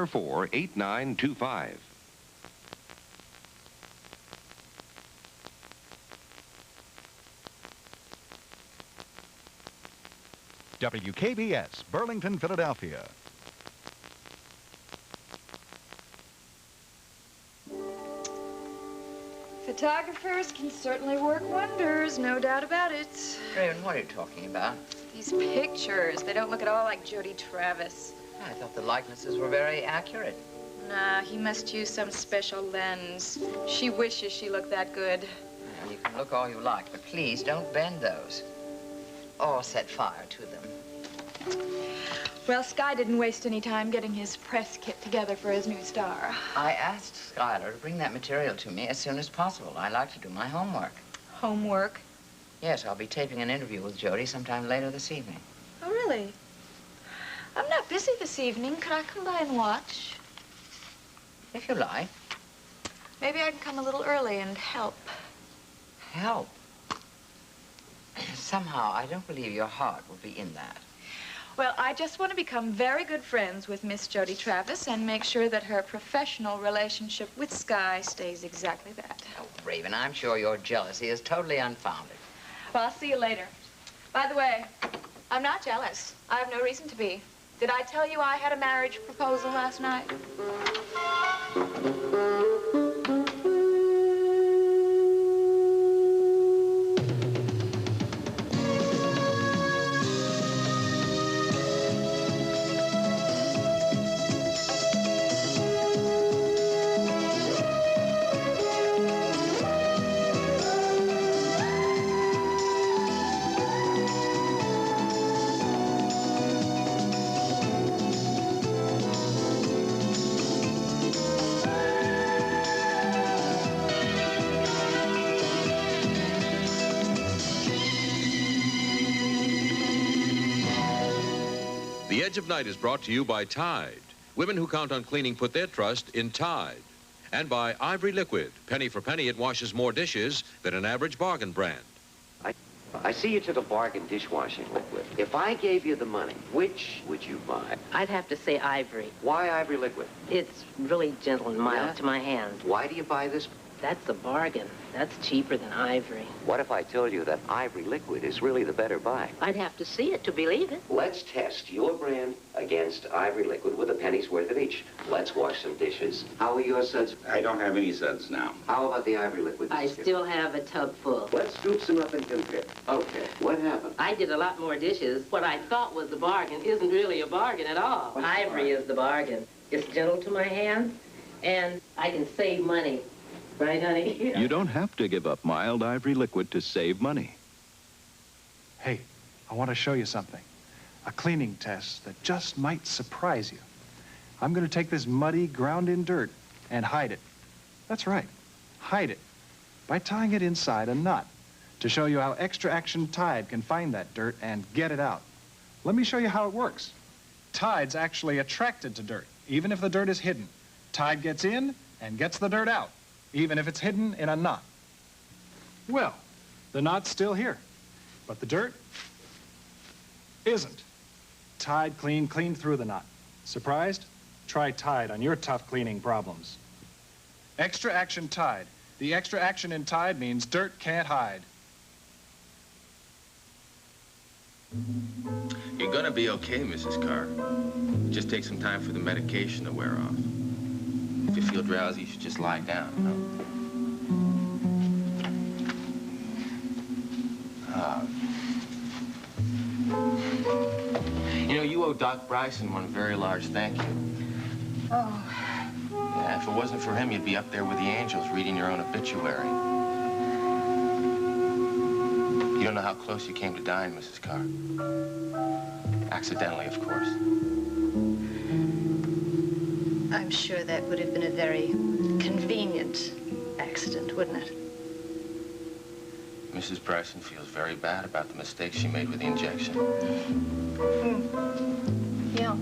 48925. WKBS, Burlington, Philadelphia. Photographers can certainly work wonders, no doubt about it. Raven, what are you talking about? These pictures, they don't look at all like Jody Travis. I thought the likenesses were very accurate. Nah, he must use some special lens. She wishes she looked that good. Well, you can look all you like, but please don't bend those. Or set fire to them. Well, Sky didn't waste any time getting his press kit together for his new star. I asked Skylar to bring that material to me as soon as possible. I like to do my homework. Homework? Yes, I'll be taping an interview with Jody sometime later this evening. Oh, really? I'm not busy this evening. Could I come by and watch? If you like. Maybe I can come a little early and help. Help? Somehow, I don't believe your heart will be in that. Well, I just want to become very good friends with Miss Jody Travis and make sure that her professional relationship with Sky stays exactly that. Oh, Raven, I'm sure your jealousy is totally unfounded. Well, I'll see you later. By the way, I'm not jealous. I have no reason to be. Did I tell you I had a marriage proposal last night? The Edge of Night is brought to you by Tide. Women who count on cleaning put their trust in Tide. And by Ivory Liquid. Penny for penny, it washes more dishes than an average bargain brand. I see you took a bargain dishwashing liquid. If I gave you the money, which would you buy? I'd have to say Ivory. Why Ivory Liquid? It's really gentle and mild Yeah? to my hand. Why do you buy this? That's a bargain. That's cheaper than Ivory. What if I told you that Ivory Liquid is really the better buy? I'd have to see it to believe it. Let's test your brand against Ivory Liquid with a penny's worth of each. Let's wash some dishes. How are your suds? I don't have any suds now. How about the Ivory Liquid? I still have a tub full. Let's scoop some up and compare. Okay, what happened? I did a lot more dishes. What I thought was a bargain isn't really a bargain at all. What's the Ivory is the bargain. It's gentle to my hand, and I can save money. Right, honey? You don't have to give up mild Ivory Liquid to save money. Hey, I want to show you something. A cleaning test that just might surprise you. I'm going to take this muddy, ground-in dirt and hide it. That's right, hide it by tying it inside a knot to show you how Extra Action Tide can find that dirt and get it out. Let me show you how it works. Tide's actually attracted to dirt, even if the dirt is hidden. Tide gets in and gets the dirt out, even if it's hidden in a knot. Well, the knot's still here, but the dirt isn't. Tide clean through the knot. Surprised? Try Tide on your tough cleaning problems. Extra Action Tide. The extra action in Tide means dirt can't hide. You're gonna be okay, Mrs. Carr. Just take some time for the medication to wear off. If you feel drowsy, you should just lie down, you know? You know, you owe Doc Bryson one very large thank you. Oh. Yeah, if it wasn't for him, you'd be up there with the angels reading your own obituary. You don't know how close you came to dying, Mrs. Carr. Accidentally, of course. I'm sure that would have been a very convenient accident, wouldn't it? Mrs. Bryson feels very bad about the mistake she made with the injection. Yeah.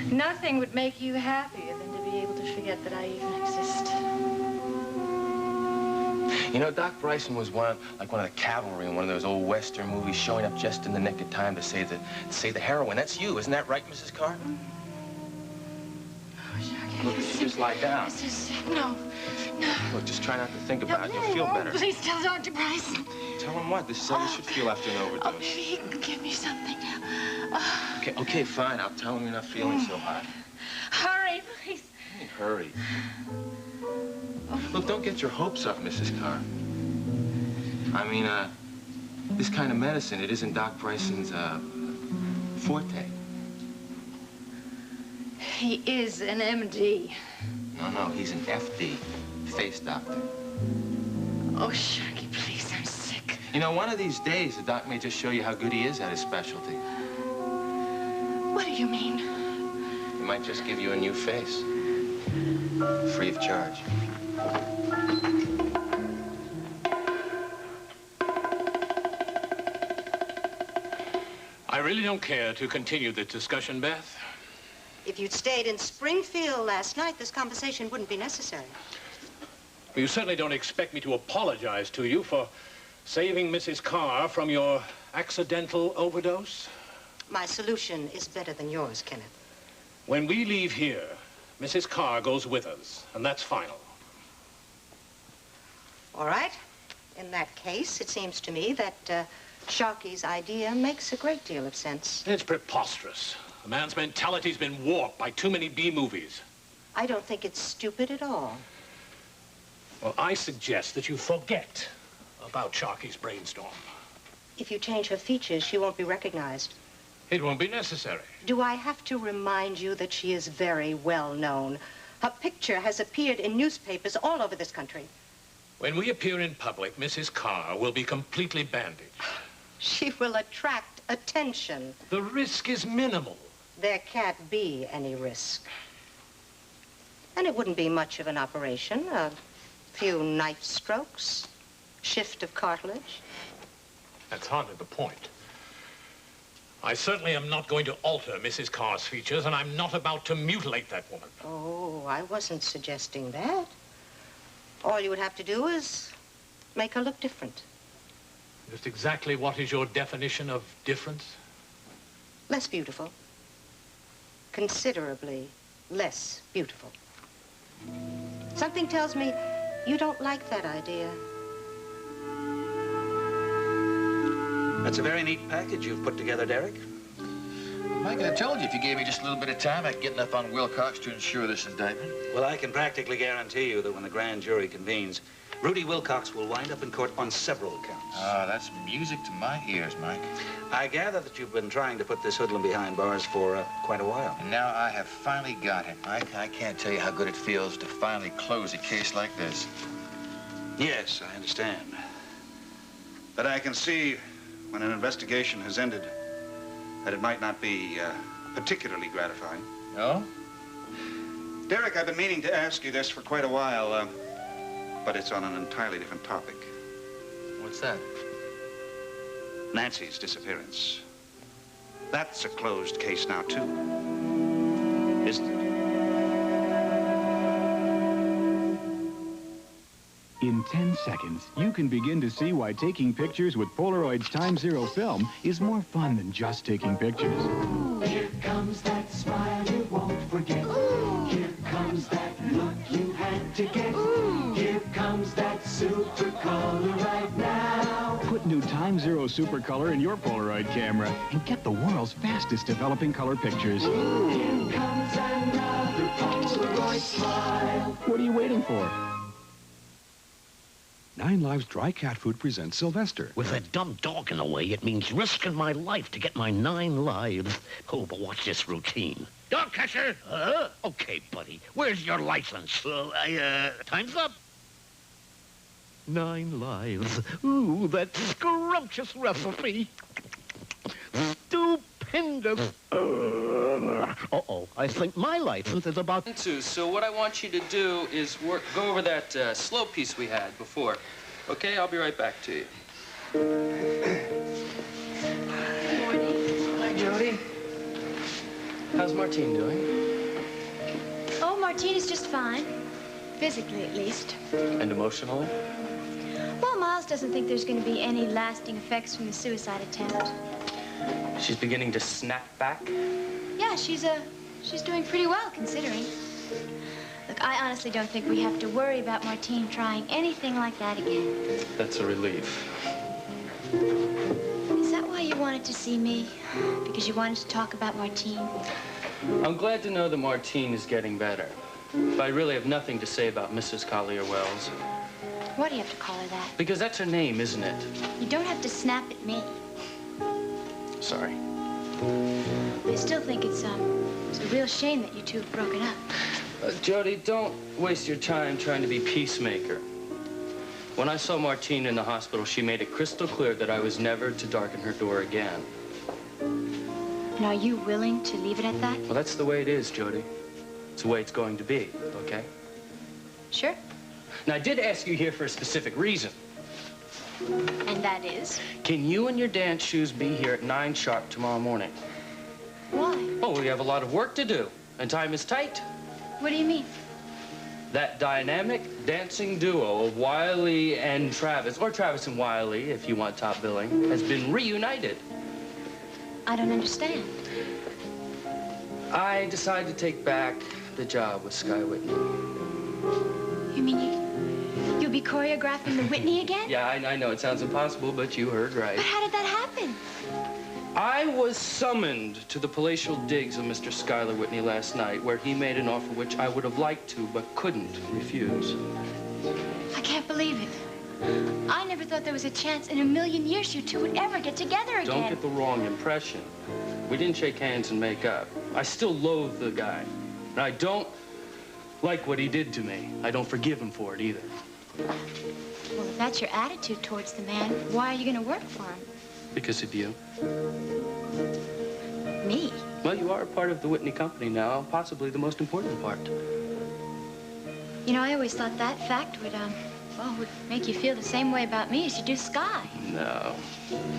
Nothing would make you happier than to be able to forget that I even exist. You know, Doc Bryson was like one of the cavalry in one of those old Western movies, showing up just in the nick of time to save the heroine. That's you, isn't that right, Mrs. Carr? Just lie down. This is... No. Look, just try not to think about it. You'll feel better. Please tell Dr. Bryce. Tell him what? This is how you should feel after an overdose. Oh, maybe he can give me something. Okay, fine. I'll tell him you're not feeling so hot. Hurry, please. Hey, hurry. Look, don't get your hopes up, Mrs. Carr. I mean, this kind of medicine, it isn't Doc Bryson's, forte. He is an MD. No, he's an FD, face doctor. Oh, Sharky, please, I'm sick. You know, one of these days, the doc may just show you how good he is at his specialty. What do you mean? He might just give you a new face. Free of charge. I really don't care to continue this discussion, Beth. If you'd stayed in Springfield last night, this conversation wouldn't be necessary. You certainly don't expect me to apologize to you for saving Mrs. Carr from your accidental overdose? My solution is better than yours, Kenneth. When we leave here, Mrs. Carr goes with us, and that's final. All right. In that case, it seems to me that Sharky's idea makes a great deal of sense. It's preposterous. The man's mentality's been warped by too many B-movies. I don't think it's stupid at all. Well, I suggest that you forget about Sharky's brainstorm. If you change her features, she won't be recognized. It won't be necessary. Do I have to remind you that she is very well known? Her picture has appeared in newspapers all over this country. When we appear in public, Mrs. Carr will be completely bandaged. She will attract attention. The risk is minimal. There can't be any risk. And it wouldn't be much of an operation. A few knife strokes, shift of cartilage. That's hardly the point. I certainly am not going to alter Mrs. Carr's features, and I'm not about to mutilate that woman. Oh, I wasn't suggesting that. All you would have to do is make her look different. Just exactly what is your definition of difference? Less beautiful. Considerably less beautiful. Something tells me you don't like that idea. That's a very neat package you've put together, Derek. Mike, I told you if you gave me just a little bit of time, I'd get enough on Wilcox to ensure this indictment. Well, I can practically guarantee you that when the grand jury convenes, Rudy Wilcox will wind up in court on several counts. Oh, that's music to my ears, Mike. I gather that you've been trying to put this hoodlum behind bars for quite a while. And now I have finally got him, Mike. I can't tell you how good it feels to finally close a case like this. Yes, I understand. But I can see when an investigation has ended that it might not be particularly gratifying. No? Derek, I've been meaning to ask you this for quite a while, but it's on an entirely different topic. What's that? Nancy's disappearance. That's a closed case now, too. Isn't it? In 10 seconds, you can begin to see why taking pictures with Polaroid's Time-Zero film is more fun than just taking pictures. Here comes that smile you won't forget. Here comes that look you had to get. Here comes that super color right now. Put new Time-Zero Super Color in your Polaroid camera and get the world's fastest developing color pictures. Here comes another Polaroid smile. What are you waiting for? 9 Lives Dry Cat Food presents Sylvester. With that dumb dog in the way, it means risking my life to get my 9 lives. Oh, but watch this routine. Dog catcher! Okay, buddy. Where's your license? Time's up. 9 lives. Ooh, that scrumptious recipe. Stupendous. Uh-oh, I think my license is about... So what I want you to do is go over that slow piece we had before. Okay, I'll be right back to you. Good morning. Hi, Jody. How's Martine doing? Oh, Martine is just fine. Physically, at least. And emotionally? Well, Miles doesn't think there's going to be any lasting effects from the suicide attempt. She's beginning to snap back? Yeah, she's doing pretty well, considering. Look, I I honestly don't think we have to worry about Martine trying anything like that again. That's a relief. Is that why you wanted to see me? Because you wanted to talk about Martine? I'm glad to know that Martine is getting better. But I really have nothing to say about Mrs. Collier-Wells. Why do you have to call her that? Because that's her name, isn't it? You don't have to snap at me. Sorry. I still think it's a real shame that you two have broken up. Jody, don't waste your time trying to be peacemaker. When I saw Martine in the hospital, she made it crystal clear that I was never to darken her door again. And are you willing to leave it at that? Well, that's the way it is, Jody. It's the way it's going to be, okay? Sure. Now, I did ask you here for a specific reason. And that is? Can you and your dance shoes be here at 9 sharp tomorrow morning? Why? Oh, we have a lot of work to do, and time is tight. What do you mean? That dynamic dancing duo of Wiley and Travis, or Travis and Wiley, if you want top billing, has been reunited. I don't understand. I decided to take back the job with Sky Whitney. You mean you'll be choreographing the Whitney again? Yeah, I know it sounds impossible, but you heard right. But how did that happen? I was summoned to the palatial digs of Mr. Schuyler Whitney last night, where he made an offer which I would have liked to, but couldn't refuse. I can't believe it. I never thought there was a chance in a million years you two would ever get together again. Don't get the wrong impression. We didn't shake hands and make up. I still loathe the guy. And I don't like what he did to me. I don't forgive him for it either. Well, if that's your attitude towards the man, why are you going to work for him? Because of you. Me? Well, you are a part of the Whitney company now, possibly the most important part. You know, I always thought that fact would make you feel the same way about me as you do Sky. No,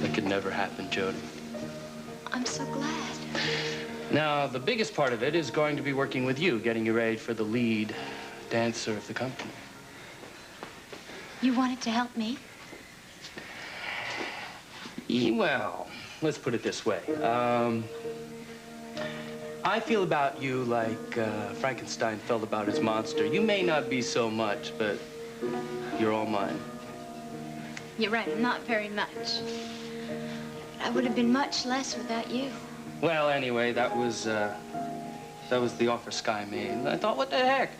that could never happen, Jody. I'm so glad. Now, the biggest part of it is going to be working with you, getting you ready for the lead dancer of the company. You wanted to help me? Well, let's put it this way. I feel about you like Frankenstein felt about his monster. You may not be so much, but you're all mine. You're right, I'm not very much. But I would have been much less without you. Well, anyway, that was the offer Sky made. And I thought, what the heck?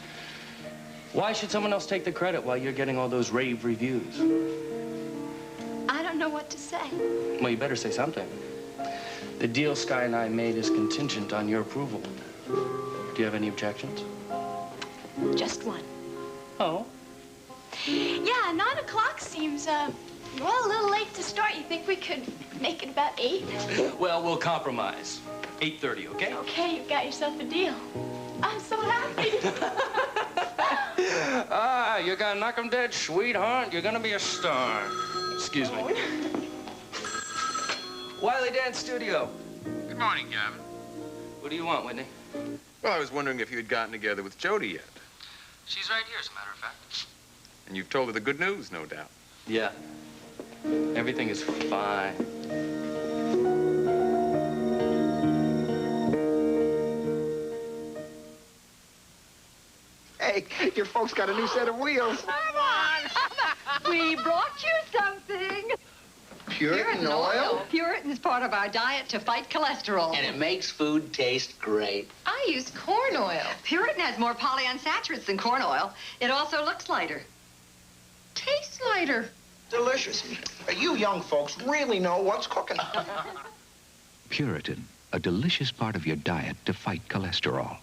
Why should someone else take the credit while you're getting all those rave reviews? I don't know what to say. Well, you better say something. The deal Sky and I made is contingent on your approval. Do you have any objections? Just one. Oh? Yeah, 9 o'clock seems, well, a little late to start. You think we could make it about 8? Well, we'll compromise. 8:30, okay? Okay, you've got yourself a deal. I'm so happy. You're gonna knock 'em dead, sweetheart. You're gonna be a star. Excuse me. Wiley Dance Studio. Good morning, Gavin. What do you want, Whitney? Well, I was wondering if you had gotten together with Jody yet. She's right here, as a matter of fact. And you've told her the good news, no doubt. Yeah. Everything is fine. Hey, your folks got a new set of wheels. Come on. We brought you something. Puritan oil? Puritan is part of our diet to fight cholesterol. And it makes food taste great. I use corn oil. Puritan has more polyunsaturates than corn oil. It also looks lighter. Tastes lighter. Delicious. You young folks really know what's cooking. Puritan, a delicious part of your diet to fight cholesterol.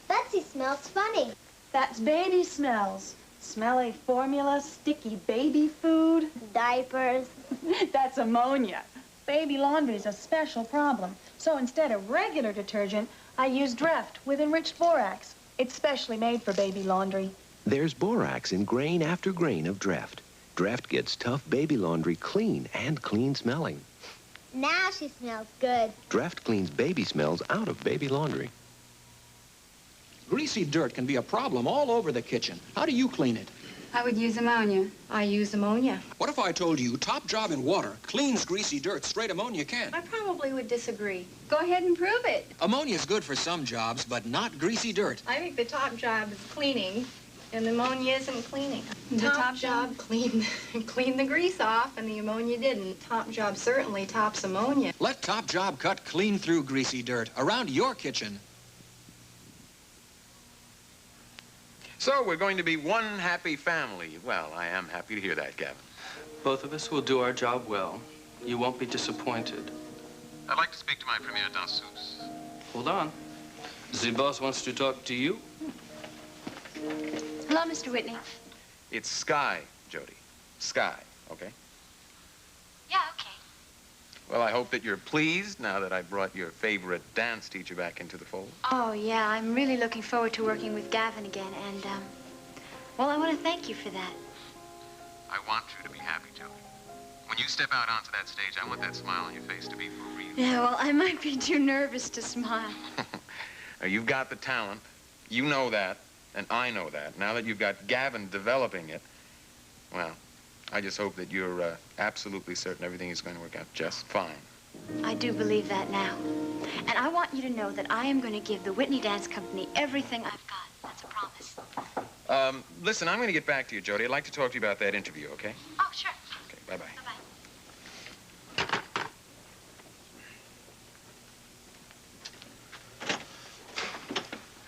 Betsy smells funny. That's baby smells. Smelly formula, sticky baby food. Diapers. That's ammonia. Baby laundry is a special problem. So instead of regular detergent, I use Dreft with enriched borax. It's specially made for baby laundry. There's borax in grain after grain of Dreft. Dreft gets tough baby laundry clean and clean smelling. Now she smells good. Dreft cleans baby smells out of baby laundry. Greasy dirt can be a problem all over the kitchen. How do you clean it? I would use ammonia. I use ammonia. What if I told you top job in water cleans greasy dirt, straight ammonia can? I probably would disagree. Go ahead and prove it. Ammonia's good for some jobs, but not greasy dirt. I think the top job is cleaning, and the ammonia isn't cleaning. The top job cleaned the grease off, and the ammonia didn't. Top job certainly tops ammonia. Let top job cut clean through greasy dirt around your kitchen. So we're going to be one happy family. Well, I am happy to hear that, Gavin. Both of us will do our job well. You won't be disappointed. I'd like to speak to my premier danseuse. Hold on. The boss wants to talk to you. Hello, Mr. Whitney. It's Sky, Jody. Sky, okay? Yeah, okay. Well, I hope that you're pleased now that I brought your favorite dance teacher back into the fold. Oh, yeah, I'm really looking forward to working with Gavin again, and, well, I want to thank you for that. I want you to be happy, Jody. When you step out onto that stage, I want that smile on your face to be for real. Yeah, well, I might be too nervous to smile. You've got the talent. You know that, and I know that. Now that you've got Gavin developing it, well, I just hope that you're absolutely certain everything is going to work out just fine. I do believe that now. And I want you to know that I am going to give the Whitney Dance Company everything I've got. That's a promise. Listen, I'm going to get back to you, Jody. I'd like to talk to you about that interview, okay? Oh, sure. Okay, bye-bye.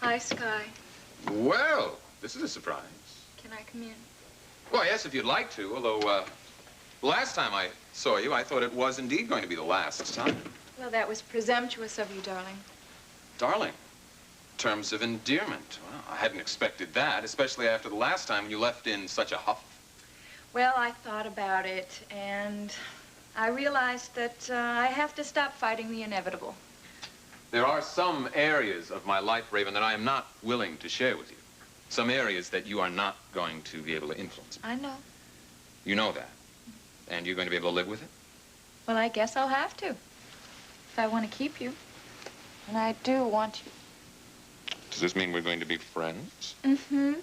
Hi, Sky. Well, this is a surprise. Can I come in? Well, yes, if you'd like to, although, last time I saw you, I thought it was indeed going to be the last time. Well, that was presumptuous of you, darling. Darling, terms of endearment. Well, I hadn't expected that, especially after the last time when you left in such a huff. Well, I thought about it, and I realized that I have to stop fighting the inevitable. There are some areas of my life, Raven, that I am not willing to share with you. Some areas that you are not going to be able to influence. I know. You know that. And you're going to be able to live with it? Well, I guess I'll have to, if I want to keep you. And I do want you. Does this mean we're going to be friends? Mm-hmm.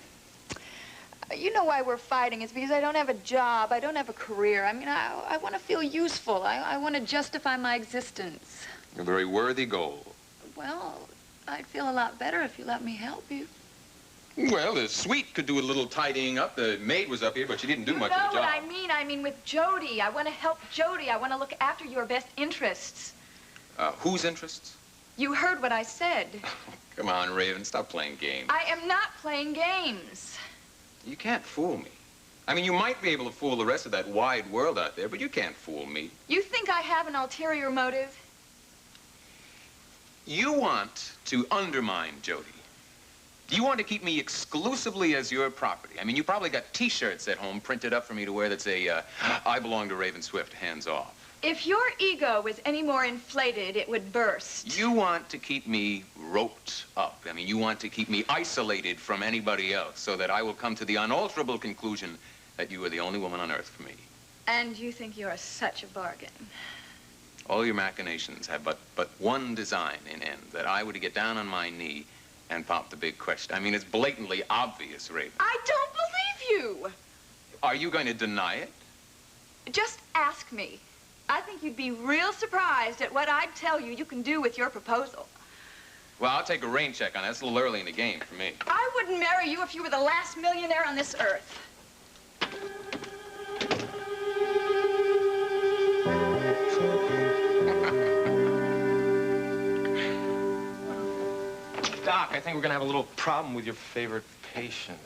You know why we're fighting. It's because I don't have a job. I don't have a career. I mean, I want to feel useful. I want to justify my existence. A very worthy goal. Well, I'd feel a lot better if you let me help you. Well, the suite could do a little tidying up. The maid was up here, but she didn't do much of the job. You know what I mean? I mean with Jody. I want to help Jody. I want to look after your best interests. Whose interests? You heard what I said. Come on, Raven, stop playing games. I am not playing games. You can't fool me. I mean, you might be able to fool the rest of that wide world out there, but you can't fool me. You think I have an ulterior motive? You want to undermine Jody. You want to keep me exclusively as your property. I mean, you probably got T-shirts at home printed up for me to wear that say, I belong to Raven Swift, hands off. If your ego was any more inflated, it would burst. You want to keep me roped up. I mean, you want to keep me isolated from anybody else so that I will come to the unalterable conclusion that you are the only woman on earth for me. And you think you're such a bargain. All your machinations have but one design in end, that I were to get down on my knee and pop the big question. I mean, it's blatantly obvious, Raven. I don't believe you. Are you going to deny it? Just ask me. I think you'd be real surprised at what I'd tell you can do with your proposal. Well, I'll take a rain check on that. It's a little early in the game for me. I wouldn't marry you if you were the last millionaire on this earth. Doc, I think we're going to have a little problem with your favorite patient.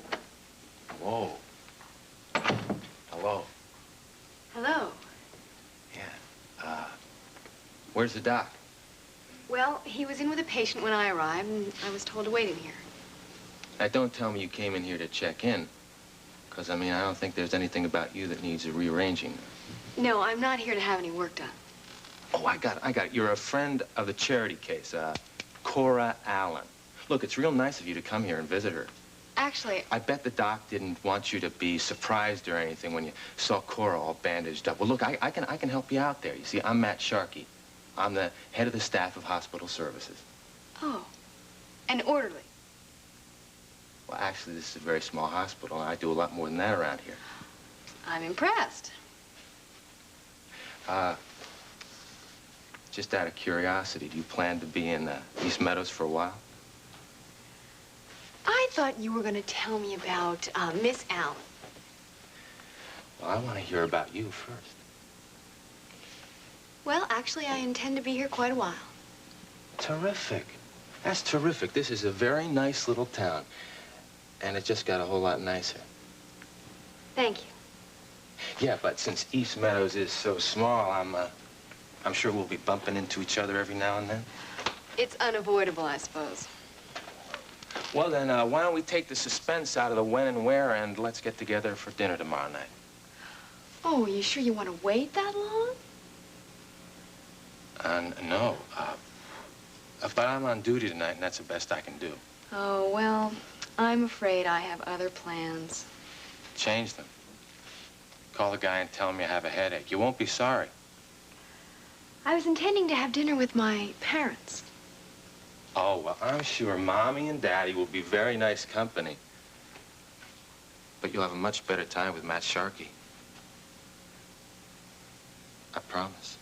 Whoa. Hello. Hello. Where's the doc? Well, he was in with a patient when I arrived, and I was told to wait in here. Now, don't tell me you came in here to check in. Because, I mean, I don't think there's anything about you that needs rearranging. No, I'm not here to have any work done. Oh, I got it. You're a friend of the charity case, Cora Allen. Look, it's real nice of you to come here and visit her. Actually, I bet the doc didn't want you to be surprised or anything when you saw Cora all bandaged up. Well, look, I can help you out there. You see, I'm Matt Sharkey. I'm the head of the staff of hospital services. oh, an orderly. Well, actually, this is a very small hospital, and I do a lot more than that around here. I'm impressed. Just out of curiosity, do you plan to be in East Meadows for a while? I thought you were going to tell me about Miss Allen. Well, I want to hear about you first. Well, actually, I intend to be here quite a while. Terrific. That's terrific. This is a very nice little town, and it just got a whole lot nicer. Thank you. Yeah, but since East Meadows is so small, I'm sure we'll be bumping into each other every now and then. It's unavoidable, I suppose. Well, then, why don't we take the suspense out of the when and where, and let's get together for dinner tomorrow night. Oh, are you sure you want to wait that long? No. But I'm on duty tonight, and that's the best I can do. Oh, well, I'm afraid I have other plans. Change them. Call the guy and tell him you have a headache. You won't be sorry. I was intending to have dinner with my parents. Oh, well, I'm sure Mommy and Daddy will be very nice company. But you'll have a much better time with Matt Sharkey. I promise.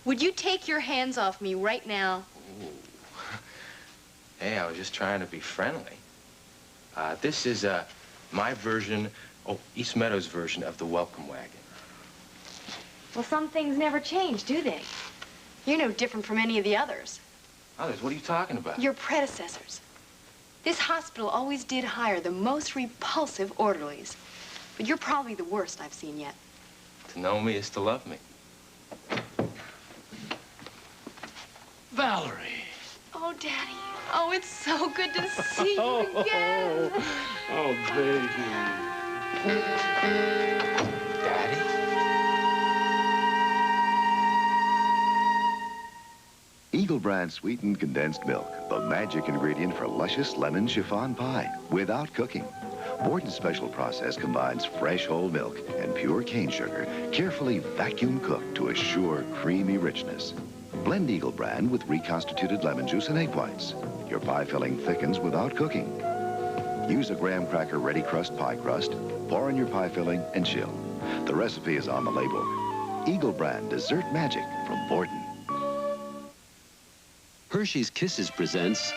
Would you take your hands off me right now? Ooh. Hey, I was just trying to be friendly. This is my version, East Meadows' version of the welcome wagon. Well, some things never change, do they? You're no different from any of the others. Others? What are you talking about? Your predecessors. This hospital always did hire the most repulsive orderlies. But you're probably the worst I've seen yet. To know me is to love me. Valerie. Oh, Daddy. Oh, it's so good to see you again. Oh, baby. Daddy? Eagle Brand sweetened condensed milk, the magic ingredient for luscious lemon chiffon pie, without cooking. Borden's special process combines fresh whole milk and pure cane sugar, carefully vacuum cooked to assure creamy richness. Blend Eagle Brand with reconstituted lemon juice and egg whites. Your pie filling thickens without cooking. Use a graham cracker ready crust pie crust, pour in your pie filling, and chill. The recipe is on the label. Eagle Brand dessert magic from Borden. Hershey's Kisses presents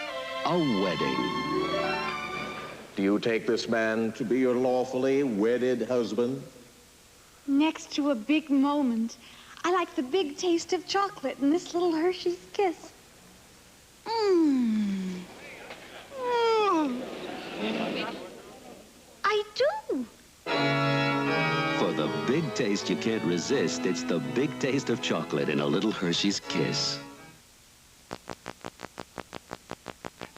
A Wedding. Do you take this man to be your lawfully wedded husband? Next to a big moment, I like the big taste of chocolate in this little Hershey's Kiss. Mmm. Mm. I do. For the big taste you can't resist, it's the big taste of chocolate in a little Hershey's Kiss.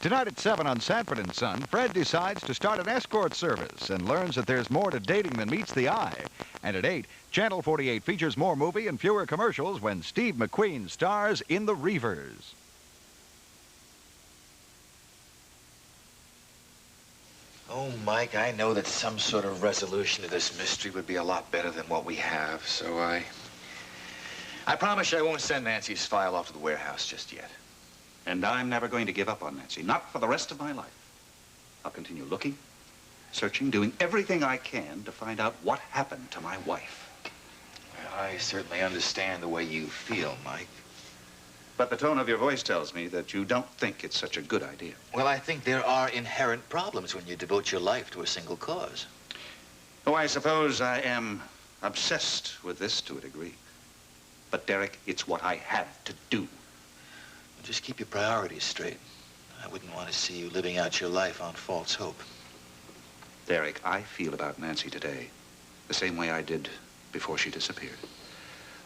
Tonight at 7 on Sanford & Son, Fred decides to start an escort service and learns that there's more to dating than meets the eye. And at 8, Channel 48 features more movie and fewer commercials when Steve McQueen stars in The Reavers. Oh, Mike, I know that some sort of resolution to this mystery would be a lot better than what we have, so I promise you I won't send Nancy's file off to the warehouse just yet. And I'm never going to give up on Nancy, not for the rest of my life. I'll continue looking, searching, doing everything I can to find out what happened to my wife. Well, I certainly understand the way you feel, Mike. But the tone of your voice tells me that you don't think it's such a good idea. Well, I think there are inherent problems when you devote your life to a single cause. Oh, I suppose I am obsessed with this to a degree. But, Derek, it's what I have to do. Just keep your priorities straight. I wouldn't want to see you living out your life on false hope. Derek, I feel about Nancy today the same way I did before she disappeared.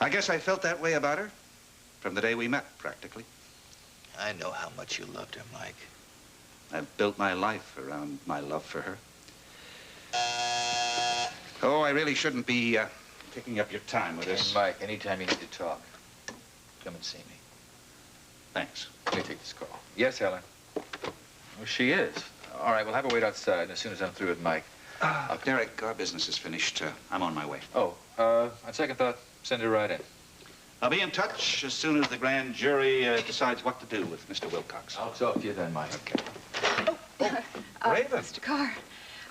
I guess I felt that way about her from the day we met, practically. I know how much you loved her, Mike. I've built my life around my love for her. Oh, I really shouldn't be taking up your time with this. Hey, Mike, anytime you need to talk, come and see me. Thanks. Let me take this call. Yes, Helen. Well, she is. All right, we'll have her wait outside, and as soon as I'm through with Mike. Derek, our business is finished. I'm on my way. Oh, on second thought, send her right in. I'll be in touch as soon as the grand jury decides what to do with Mr. Wilcox. I'll talk to you then, Mike. Okay. Raven. Mr. Carr,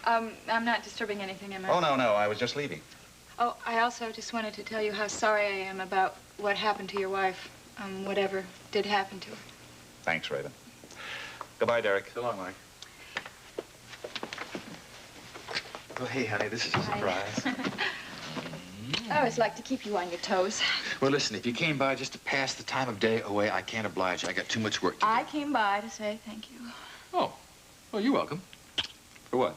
I'm not disturbing anything, am I? Oh, no, I was just leaving. Oh, I also just wanted to tell you how sorry I am about what happened to your wife. Whatever did happen to her. Thanks, Raven. Goodbye, Derek. So long, Mike. Oh, hey, honey, this is a surprise. I always like to keep you on your toes. Well, listen, if you came by just to pass the time of day away, I can't oblige you. I got too much work to do. I came by to say thank you Oh, well, you're welcome. For what?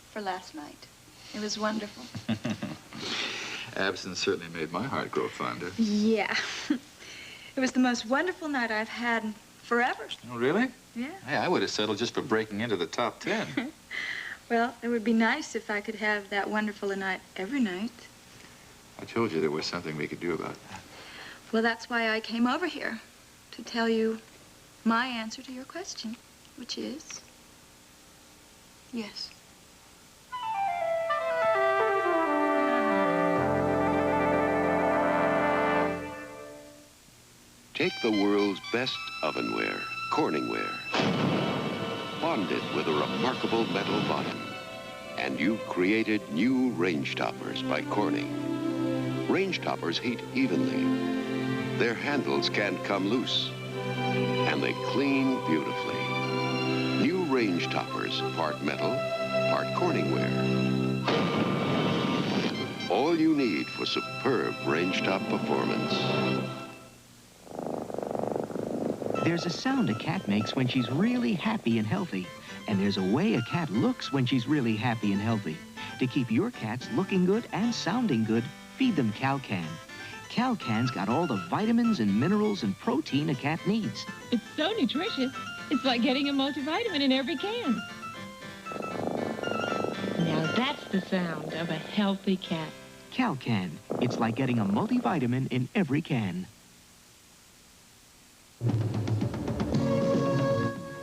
for last night. It was wonderful. Absence certainly made my heart grow fonder. Yeah. It was the most wonderful night I've had in forever. Oh, really? Yeah. Hey, I would have settled just for breaking into the top 10. Well, it would be nice if I could have that wonderful a night every night. I told you there was something we could do about that. Well, that's why I came over here, to tell you my answer to your question, which is yes. Take the world's best ovenware, Corningware. Bond it with a remarkable metal bottom. And you've created new range toppers by Corning. Range toppers heat evenly. Their handles can't come loose. And they clean beautifully. New range toppers, part metal, part Corningware. All you need for superb range top performance. There's a sound a cat makes when she's really happy and healthy. And there's a way a cat looks when she's really happy and healthy. To keep your cats looking good and sounding good, feed them Calcan. Calcan's got all the vitamins and minerals and protein a cat needs. It's so nutritious. It's like getting a multivitamin in every can. Now that's the sound of a healthy cat. Calcan. It's like getting a multivitamin in every can.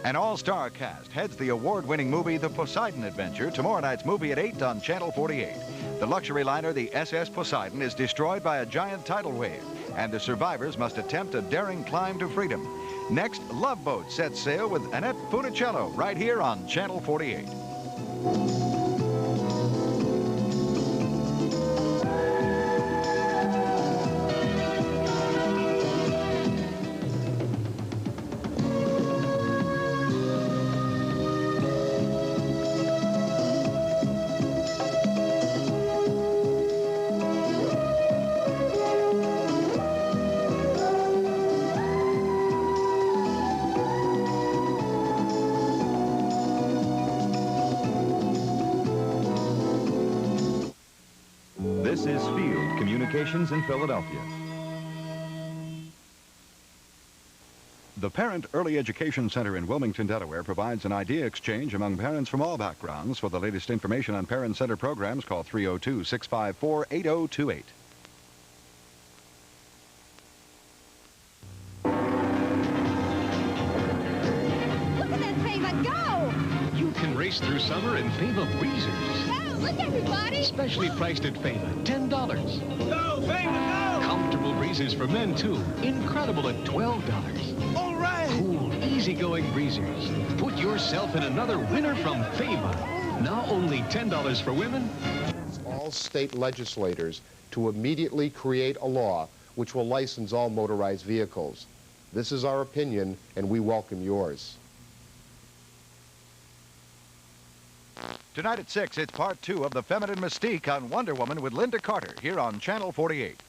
An all-star cast heads the award-winning movie The Poseidon Adventure tomorrow night's movie at 8 on Channel 48. The luxury liner, the SS Poseidon, is destroyed by a giant tidal wave, and the survivors must attempt a daring climb to freedom. Next, Love Boat sets sail with Annette Funicello right here on Channel 48. This is Field Communications in Philadelphia. The Parent Early Education Center in Wilmington, Delaware provides an idea exchange among parents from all backgrounds. For the latest information on Parent Center programs, call 302-654-8028. Look at that Fava go! You can race through summer in Fava Breezers. Look, everybody! Specially priced at Fava, $10. Go, Fava, go! Comfortable breezers for men, too. Incredible at $12. All right! Cool, easygoing breezers. Put yourself in another winner from Fava. Now only $10 for women. All state legislators to immediately create a law which will license all motorized vehicles. This is our opinion, and we welcome yours. Tonight at 6, it's part 2 of The Feminine Mystique on Wonder Woman with Linda Carter here on Channel 48.